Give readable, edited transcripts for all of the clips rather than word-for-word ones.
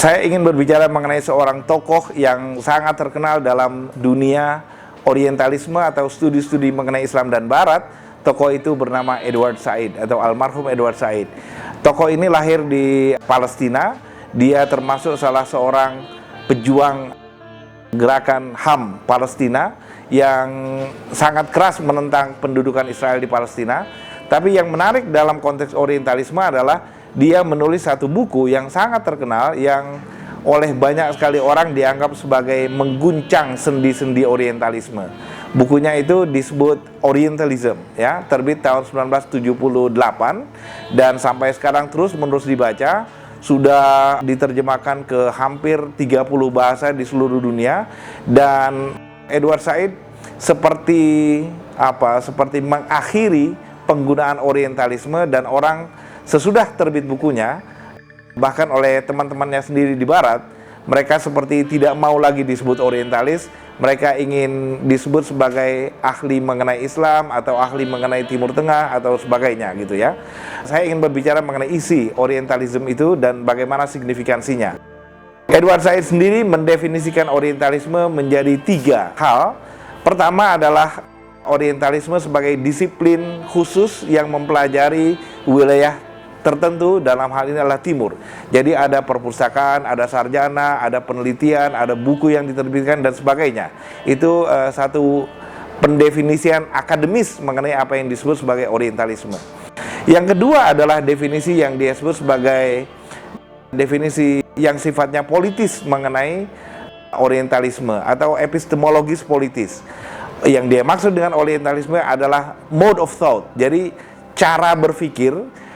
Saya ingin berbicara mengenai seorang tokoh yang sangat terkenal dalam dunia orientalisme atau studi-studi mengenai Islam dan Barat. Tokoh itu bernama Edward Said atau almarhum Edward Said. Tokoh ini lahir di Palestina. Dia termasuk salah seorang pejuang gerakan HAM Palestina yang sangat keras menentang pendudukan Israel di Palestina. Tapi yang menarik dalam konteks orientalisme adalah dia menulis satu buku yang sangat terkenal yang oleh banyak sekali orang dianggap sebagai mengguncang sendi-sendi orientalisme. Bukunya itu disebut Orientalism, ya, terbit tahun 1978 dan sampai sekarang terus-menerus dibaca, sudah diterjemahkan ke hampir 30 bahasa di seluruh dunia. Dan Edward Said seperti mengakhiri penggunaan orientalisme, dan orang sesudah terbit bukunya, bahkan oleh teman-temannya sendiri di Barat, mereka seperti tidak mau lagi disebut orientalis. Mereka ingin disebut sebagai ahli mengenai Islam atau ahli mengenai Timur Tengah atau sebagainya gitu ya. Saya ingin berbicara mengenai isi orientalisme itu dan bagaimana signifikansinya. Edward Said sendiri mendefinisikan orientalisme menjadi 3 hal. Pertama adalah orientalisme sebagai disiplin khusus yang mempelajari wilayah tertentu, dalam hal ini adalah Timur. Jadi ada perpustakaan, ada sarjana, ada penelitian, ada buku yang diterbitkan dan sebagainya. Itu satu pendefinisian akademis mengenai apa yang disebut sebagai orientalisme. Yang kedua adalah definisi yang disebut sebagai definisi yang sifatnya politis mengenai orientalisme atau epistemologis politis. Yang dia maksud dengan orientalisme adalah mode of thought. Jadi cara berpikir,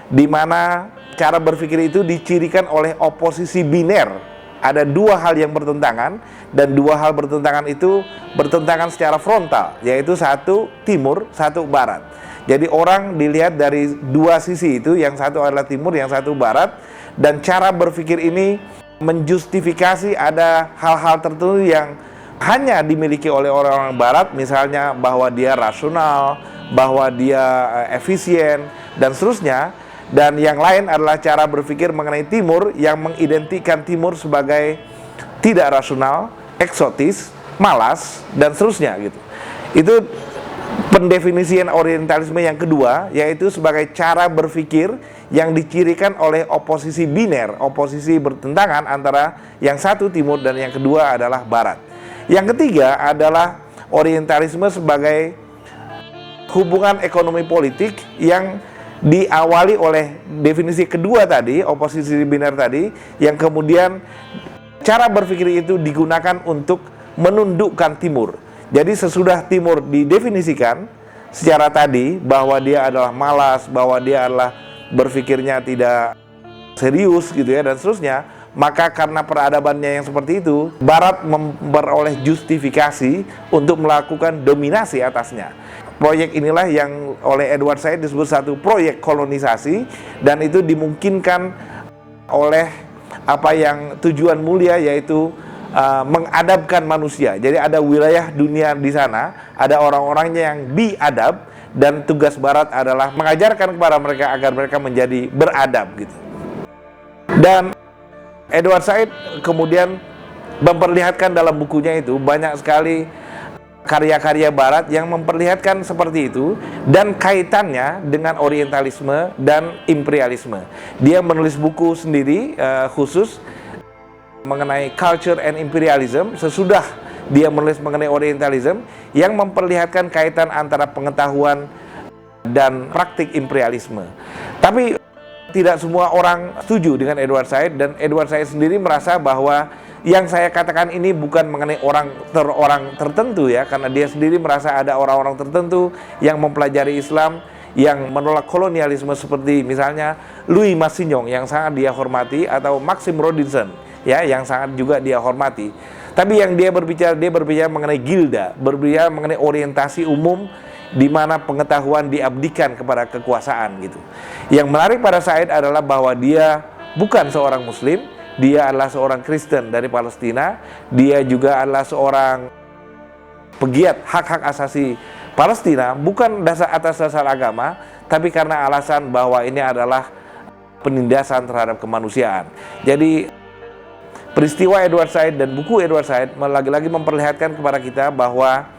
di mana cara berpikir itu dicirikan oleh oposisi biner. Ada 2 hal yang bertentangan, dan 2 hal bertentangan itu bertentangan secara frontal, yaitu satu timur, satu barat. Jadi orang dilihat dari 2 sisi itu, yang satu adalah timur, yang satu barat, dan cara berpikir ini menjustifikasi ada hal-hal tertentu yang hanya dimiliki oleh orang-orang barat, misalnya bahwa dia rasional, bahwa dia efisien, dan seterusnya. Dan yang lain adalah cara berpikir mengenai Timur yang mengidentikan Timur sebagai tidak rasional, eksotis, malas, dan seterusnya gitu. Itu pendefinisian orientalisme yang kedua, yaitu sebagai cara berpikir yang dicirikan oleh oposisi biner, oposisi bertentangan antara yang satu Timur dan yang kedua adalah Barat. Yang ketiga adalah orientalisme sebagai hubungan ekonomi politik yang diawali oleh definisi kedua tadi, oposisi biner tadi, yang kemudian cara berpikir itu digunakan untuk menundukkan Timur. Jadi sesudah Timur didefinisikan secara tadi bahwa dia adalah malas, bahwa dia adalah berpikirnya tidak serius gitu ya, dan seterusnya, maka karena peradabannya yang seperti itu, Barat memperoleh justifikasi untuk melakukan dominasi atasnya. Proyek inilah yang oleh Edward Said disebut satu proyek kolonisasi, dan itu dimungkinkan oleh apa yang tujuan mulia, yaitu mengadabkan manusia. Jadi ada wilayah dunia di sana, ada orang-orangnya yang biadab, dan tugas Barat adalah mengajarkan kepada mereka agar mereka menjadi beradab gitu. Dan Edward Said kemudian memperlihatkan dalam bukunya itu banyak sekali karya-karya Barat yang memperlihatkan seperti itu, dan kaitannya dengan orientalisme dan imperialisme. Dia menulis buku sendiri khusus mengenai culture and imperialism sesudah dia menulis mengenai orientalism, yang memperlihatkan kaitan antara pengetahuan dan praktik imperialisme. Tapi tidak semua orang setuju dengan Edward Said, dan Edward Said sendiri merasa bahwa yang saya katakan ini bukan mengenai orang tertentu ya, karena dia sendiri merasa ada orang-orang tertentu yang mempelajari Islam yang menolak kolonialisme, seperti misalnya Louis Massignon yang sangat dia hormati, atau Maxim Rodinson ya yang sangat juga dia hormati. Tapi yang dia berbicara mengenai gilda, berbicara mengenai orientasi umum di mana pengetahuan diabdikan kepada kekuasaan gitu. Yang menarik pada Said adalah bahwa dia bukan seorang Muslim, dia adalah seorang Kristen dari Palestina. Dia juga adalah seorang pegiat hak-hak asasi Palestina, bukan atas dasar agama, tapi karena alasan bahwa ini adalah penindasan terhadap kemanusiaan. Jadi peristiwa Edward Said dan buku Edward Said lagi-lagi memperlihatkan kepada kita bahwa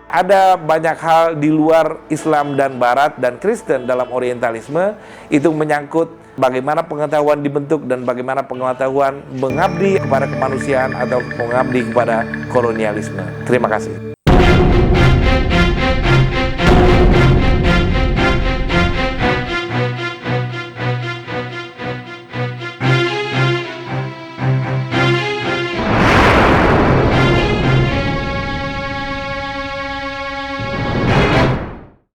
ada banyak hal di luar Islam dan Barat dan Kristen dalam orientalisme. Itu menyangkut bagaimana pengetahuan dibentuk dan bagaimana pengetahuan mengabdi kepada kemanusiaan atau mengabdi kepada kolonialisme. Terima kasih.